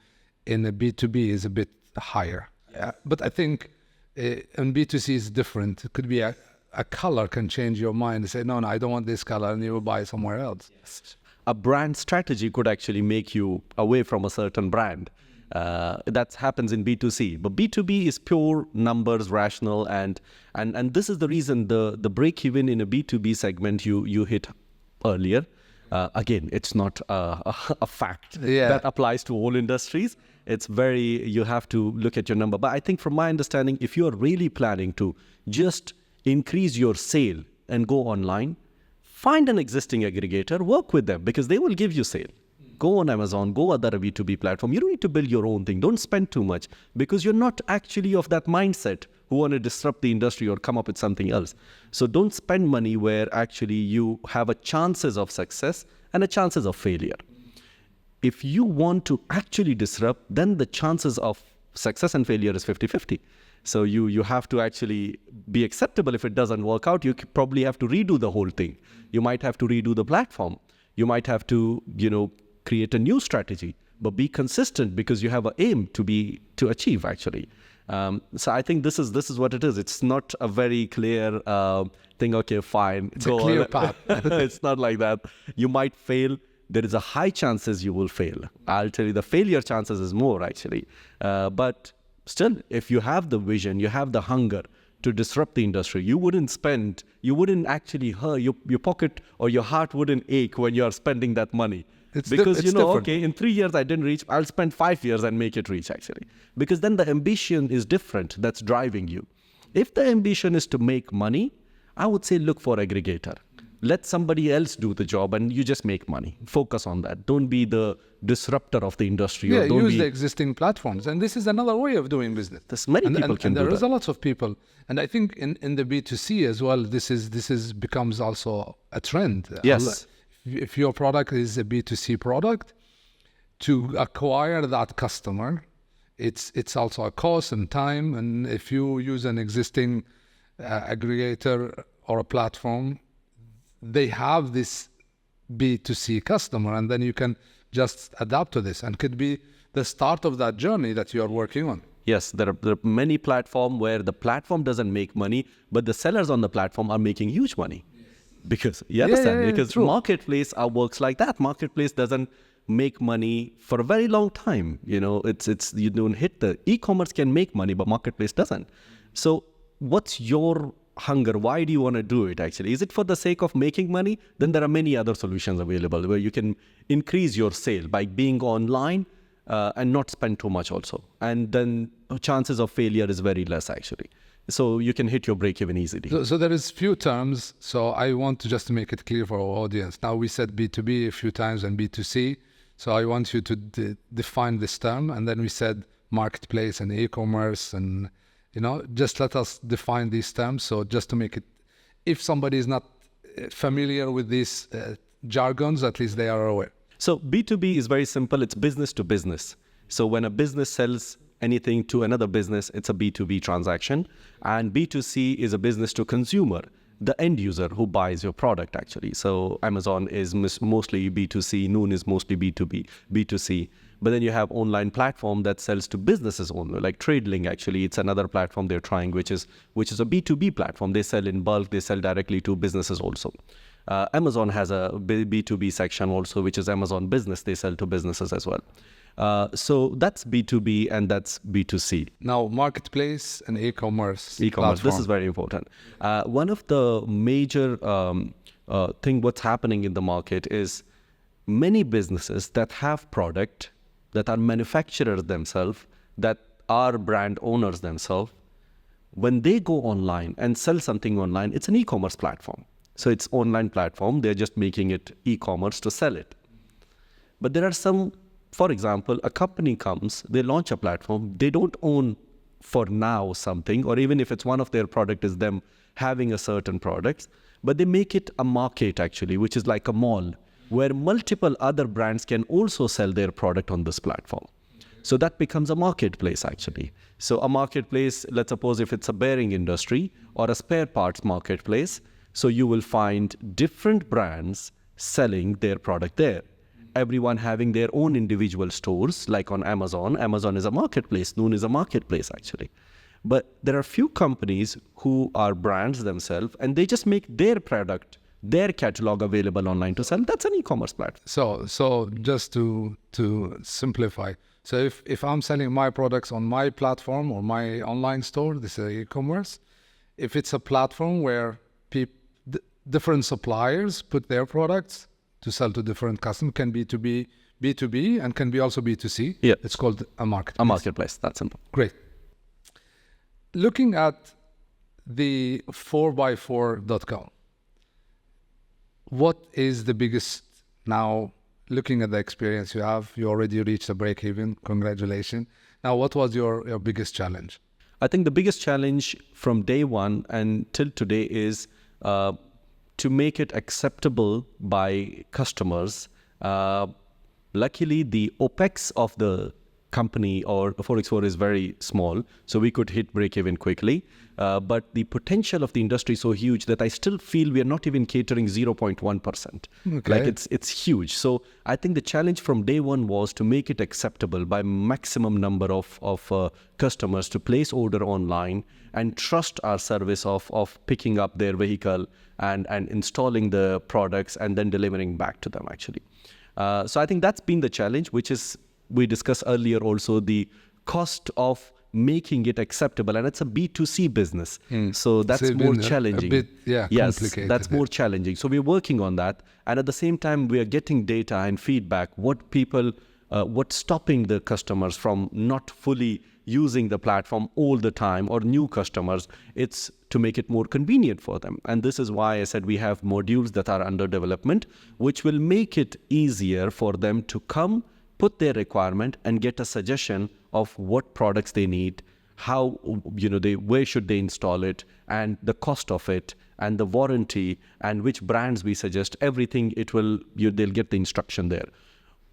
in a B2B is a bit higher. But I think in B2C is different. It could be a color can change your mind and say, no, I don't want this color, and you will buy somewhere else. Yes. A brand strategy could actually make you away from a certain brand. That happens in B2C. But B2B is pure numbers, rational, and this is the reason the break even in a B2B segment you hit earlier. Again, it's not a fact that applies to all industries. It's you have to look at your number. But I think from my understanding, if you are really planning to just increase your sale and go online, find an existing aggregator, work with them, because they will give you sale. Go on Amazon, go other B2B platform. You don't need to build your own thing. Don't spend too much, because you're not actually of that mindset who want to disrupt the industry or come up with something else. So don't spend money where actually you have a chances of success and a chances of failure. If you want to actually disrupt, then the chances of success and failure is 50-50. So you have to actually be acceptable. If it doesn't work out, you probably have to redo the whole thing. You might have to redo the platform. You might have to, create a new strategy, but be consistent, because you have an aim to achieve, actually. So I think this is what it is. It's not a very clear thing. Okay, fine. It's a clear path. It's not like that. You might fail. There is a high chances you will fail. I'll tell you, the failure chances is more, actually. But still, if you have the vision, you have the hunger to disrupt the industry, you wouldn't actually hurt your pocket, or your heart wouldn't ache when you are spending that money. Because in 3 years I didn't reach, I'll spend 5 years and make it reach, actually. Because then the ambition is different, that's driving you. If the ambition is to make money, I would say look for aggregator. let somebody else do the job and you just make money. Focus on that. Don't be the disruptor of the industry. Yeah, or don't use be, the existing platforms. And this is another way of doing business. There's many people can and do there is that. a lot of people. And I think in the B2C as well, this is becomes also a trend. Yes. If your product is a B2C product, to acquire that customer, it's also a cost and time. And if you use an existing aggregator or a platform, they have this B2C customer, and then you can just adapt to this, and could be the start of that journey that you are working on. Yes, there are many platforms where the platform doesn't make money, but the sellers on the platform are making huge money. Because you understand, because true. marketplace works like that. Marketplace doesn't make money for a very long time. It's you don't hit the e-commerce can make money, but marketplace doesn't. So what's your hunger? Why do you want to do it actually? Is it for the sake of making money? Then there are many other solutions available where you can increase your sale by being online and not spend too much also. And then chances of failure is very less actually. So you can hit your break even easily. So there is few terms. So I want to just make it clear for our audience. Now we said B2B a few times and B2C. So I want you to define this term. And then we said marketplace and e-commerce, and just let us define these terms. So just to make it, if somebody is not familiar with these jargons, at least they are aware. So B2B is very simple. It's business to business. So when a business sells anything to another business, it's a B2B transaction. And B2C is a business to consumer, the end user who buys your product actually. So Amazon is mostly B2C, Noon is mostly B2B, B2C. But then you have online platform that sells to businesses only, like TradeLink actually. It's another platform they're trying, which is a B2B platform. They sell in bulk, they sell directly to businesses also. Amazon has a B2B section also, which is Amazon Business. They sell to businesses as well. So that's B2B and that's B2C. Now, marketplace and e-commerce. E-commerce, this is very important. One of the major thing what's happening in the market is many businesses that have product, that are manufacturers themselves, that are brand owners themselves, when they go online and sell something online, it's an e-commerce platform. So it's online platform, they're just making it e-commerce to sell it. But there are some, for example, a company comes, they launch a platform, they don't own for now something, or even if it's one of their product is them having a certain products, but they make it a market actually, which is like a mall, where multiple other brands can also sell their product on this platform. So that becomes a marketplace actually. So a marketplace, let's suppose if it's a bearing industry or a spare parts marketplace, so you will find different brands selling their product there. Everyone having their own individual stores, like on Amazon. Amazon is a marketplace, Noon is a marketplace actually. But there are few companies who are brands themselves and they just make their product, their catalog available online to sell. That's an e-commerce platform. So just to simplify, so if I'm selling my products on my platform or my online store, this is e-commerce. If it's a platform where different suppliers put their products to sell to different customers, can be B2B and can be also B2C. Yeah. It's called a marketplace. A marketplace, that's simple. Great. Looking at the 4x4.com, what is the biggest, now looking at the experience you have, you already reached a break even, congratulations. Now, what was your biggest challenge? I think the biggest challenge from day one and till today is to make it acceptable by customers. Luckily, the OPEX of the company or 4x4 is very small, so we could hit break even quickly. But the potential of the industry is so huge that I still feel we are not even catering 0.1%. Okay. Like it's huge. So I think the challenge from day one was to make it acceptable by maximum number of customers to place order online and trust our service of picking up their vehicle and installing the products and then delivering back to them actually. So I think that's been the challenge, which is, we discussed earlier also, the cost of making it acceptable, and it's a B2C business. So that's more challenging. A bit, yes, complicated. that's more challenging. So we're working on that. And at the same time, we are getting data and feedback, what's stopping the customers from not fully using the platform all the time, or new customers. It's to make it more convenient for them. And this is why I said we have modules that are under development, which will make it easier for them to come, put their requirement, and get a suggestion of what products they need, how, where should they install it, and the cost of it, and the warranty, and which brands we suggest. Everything, they'll get the instruction there.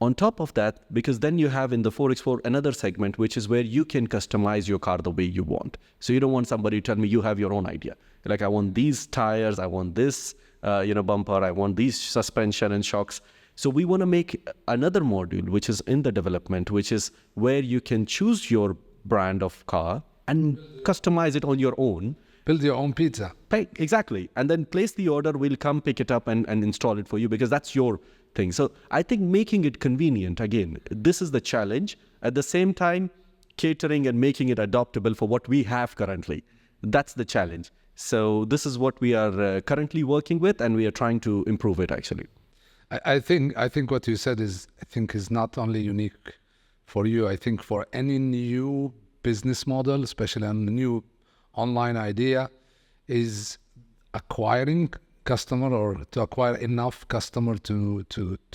On top of that, because then you have in the 4x4 another segment, which is where you can customize your car the way you want. So you don't want somebody to tell me you have your own idea. Like, I want these tires, I want this, bumper, I want these suspension and shocks. So we want to make another module, which is in the development, which is where you can choose your brand of car and customize it on your own. Build your own pizza. Exactly. And then place the order, we'll come pick it up and install it for you, because that's your thing. So I think making it convenient, again, this is the challenge. At the same time, catering and making it adaptable for what we have currently. That's the challenge. So this is what we are currently working with, and we are trying to improve it, actually. I think what you said is not only unique for you. I think for any new business model, especially on the new online idea, is acquiring customer, or to acquire enough customer to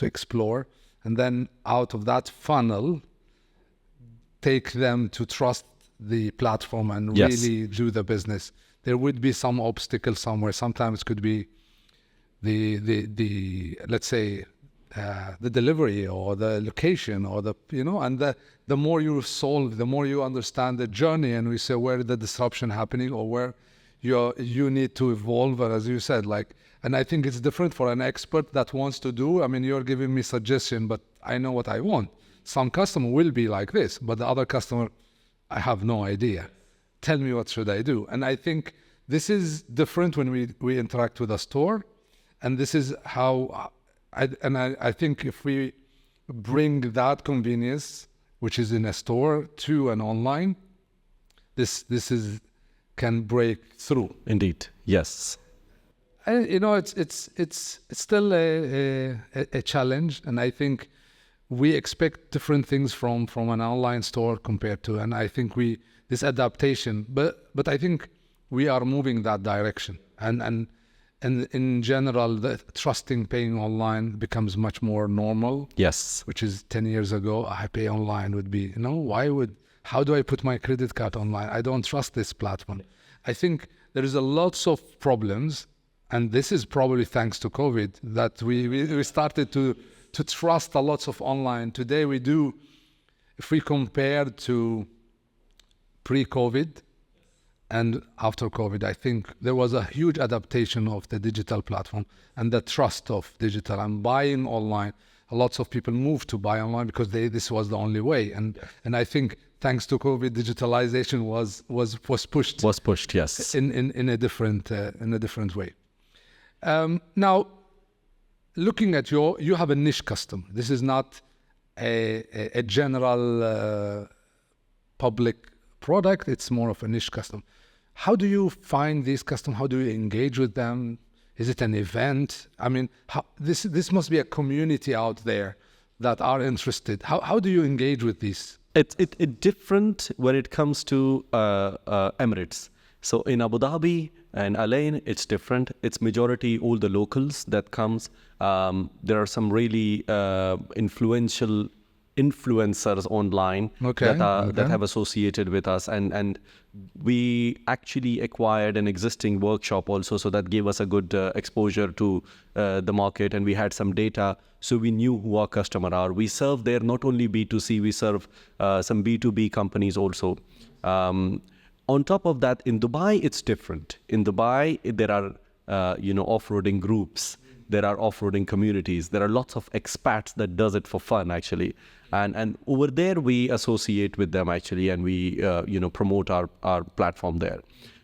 explore, and then out of that funnel take them to trust the platform and really do the business. There would be some obstacle somewhere. Sometimes it could be the let's say the delivery or the location or and the more you solve, the more you understand the journey, and we say where the disruption happening or where you need to evolve. And as you said, and I think it's different for an expert that wants to do. I mean, you're giving me suggestion, but I know what I want. Some customer will be like this, but the other customer, I have no idea. Tell me what should I do. And I think this is different when we interact with a store, and this is how I think if we bring that convenience, which is in a store, to an online, this can break through. Indeed, yes. And, it's still a challenge, and I think we expect different things from an online store compared to, and I think this adaptation, but I think we are moving that direction, and in general, the trusting paying online becomes much more normal. Yes. Which is 10 years ago, I pay online would be, how do I put my credit card online? I don't trust this platform. I think there is a lots of problems, and this is probably thanks to COVID, that we started to trust a lot of online. Today we do, if we compare to pre-COVID and after COVID, I think there was a huge adaptation of the digital platform and the trust of digital and buying online. Lots of people moved to buy online because this was the only way. And I think thanks to COVID, digitalization was pushed. Was pushed, yes. In a different way. Now, looking at you have a niche customer. This is not a general public product. It's more of a niche customer. How do you find these customers? How do you engage with them? Is it an event? I mean, this must be a community out there that are interested. How do you engage with these? It's different when it comes to Emirates. So in Abu Dhabi and Al Ain, it's different. It's majority all the locals that comes. There are some really influential influencers online that have associated with us, and we actually acquired an existing workshop also, so that gave us a good exposure to the market, and we had some data, so we knew who our customer are. We serve there not only B2C, we serve some B2B companies also. On top of that, in Dubai it's different. In Dubai there are off-roading groups, there are off-roading communities, there are lots of expats that does it for fun actually. And over there we associate with them actually, and we promote our platform there.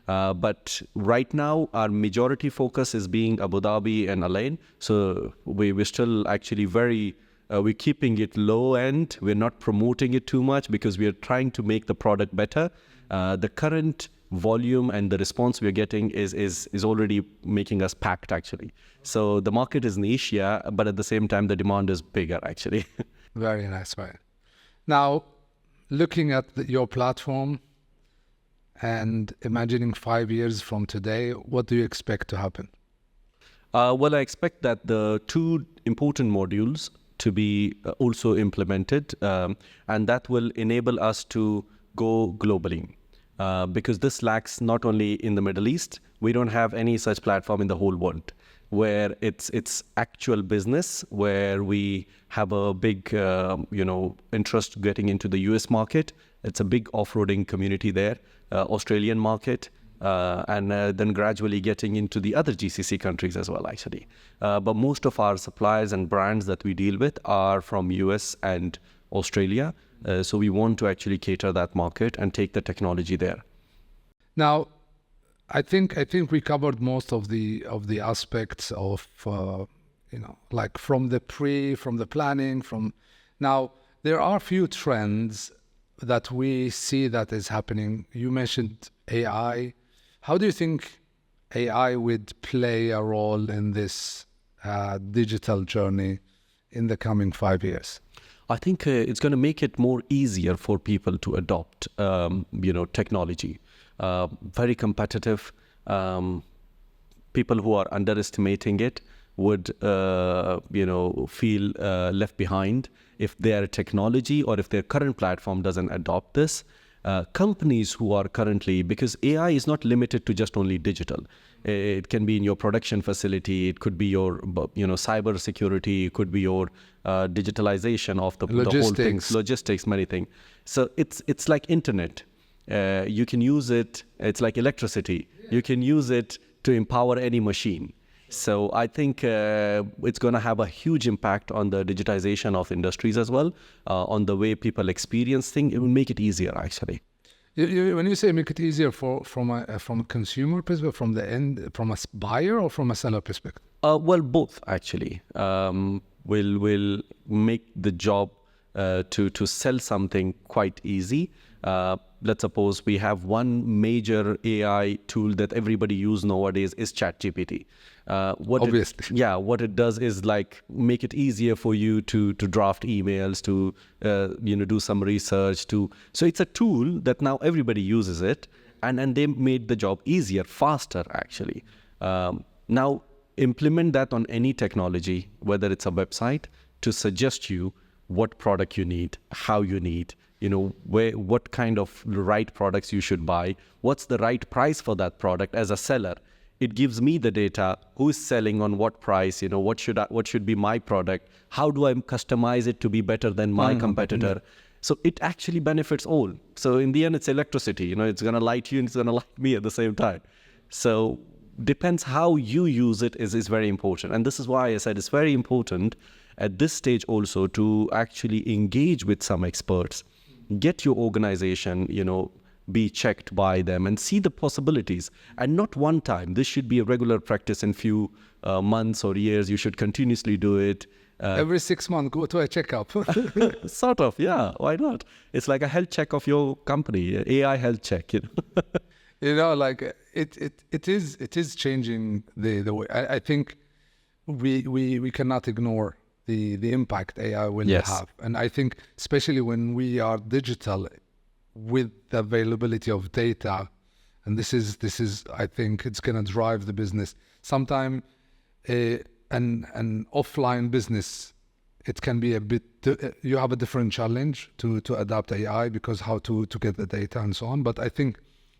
But right now our majority focus is being Abu Dhabi and Al Ain. So we're still actually we're keeping it low end. We're not promoting it too much because we are trying to make the product better. The current volume and the response we're getting is already making us packed actually. So the market is niche, yeah, but at the same time the demand is bigger actually. Very nice, right? Now, looking at your platform And imagining 5 years from today, what do you expect to happen? Well, I expect that the two important modules to be also implemented, and that will enable us to go globally. Because this lacks not only in the Middle East, we don't have any such platform in the whole world where it's actual business, where we have a big interest getting into the US market. It's a big off-roading community there, Australian market, and then gradually getting into the other GCC countries as well, actually. But most of our suppliers and brands that we deal with are from US and Australia. So we want to actually cater that market and take the technology there. Now, I think we covered most of the aspects of like from the planning. Now there are a few trends that we see that is happening. You mentioned AI. How do you think AI would play a role in this digital journey in the coming 5 years? I think it's going to make it more easier for people to adopt, technology. Very competitive. People who are underestimating it would, feel left behind if their technology or if their current platform doesn't adopt this. Companies who are currently, because AI is not limited to just only digital. It can be in your production facility. It could be your, cyber security. It could be your digitalization of the whole things, logistics, many things. So it's like internet. You can use it. It's like electricity. You can use it to empower any machine. So I think it's going to have a huge impact on the digitization of industries as well, on the way people experience things. It will make it easier, actually. When you say make it easier from a consumer perspective, from a buyer or from a seller perspective? Well, both actually. Will make the job to sell something quite easy. Let's suppose we have one major AI tool that everybody uses nowadays is ChatGPT. Obviously. What it does is like make it easier for you to draft emails, to do some research. So it's a tool that now everybody uses it, and they made the job easier, faster actually. Now implement that on any technology, whether it's a website, to suggest you what product you need, how you need, what kind of right products you should buy, what's the right price for that product as a seller. It gives me the data, who's selling on what price, what should be my product, how do I customize it to be better than my competitor. So it actually benefits all. So in the end, it's electricity, it's going to light you and it's going to light me at the same time. So depends how you use it is very important. And this is why I said it's very important at this stage also to actually engage with some experts, get your organization, be checked by them and see the possibilities. And not one time. This should be a regular practice in few months or years. You should continuously do it. Every 6 months, go to a checkup. Sort of, yeah. Why not? It's like a health check of your company, AI health check. Like it is changing the way. I think we cannot ignore the impact AI will have. And I think especially when we are digital with the availability of data, and this is I think it's going to drive the business. Sometimes an offline business, it can be a bit, you have a different challenge to adapt AI because how to get the data and so on. But I think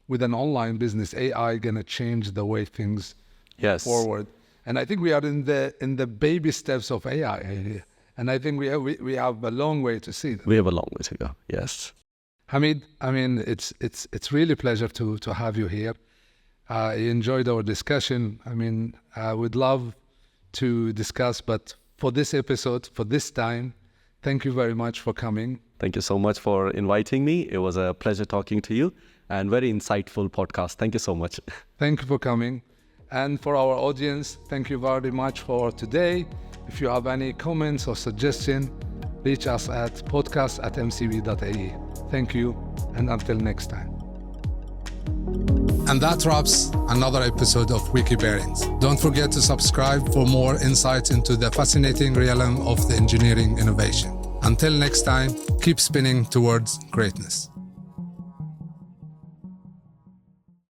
with an online business, AI going to change the way things forward. And I think we are in the baby steps of AI, and I think we have a long way to see. We have a long way to go. Yes, Hamid. I mean, it's really a pleasure to have you here. I enjoyed our discussion. I mean, I would love to discuss, but for this episode, for this time, thank you very much for coming. Thank you so much for inviting me. It was a pleasure talking to you, and very insightful podcast. Thank you so much. Thank you for coming. And for our audience, thank you very much for today. If you have any comments or suggestions, reach us at podcast@mcb.ae. Thank you, and until next time. And that wraps another episode of Wiki Bearings. Don't forget to subscribe for more insights into the fascinating realm of the engineering innovation. Until next time, keep spinning towards greatness.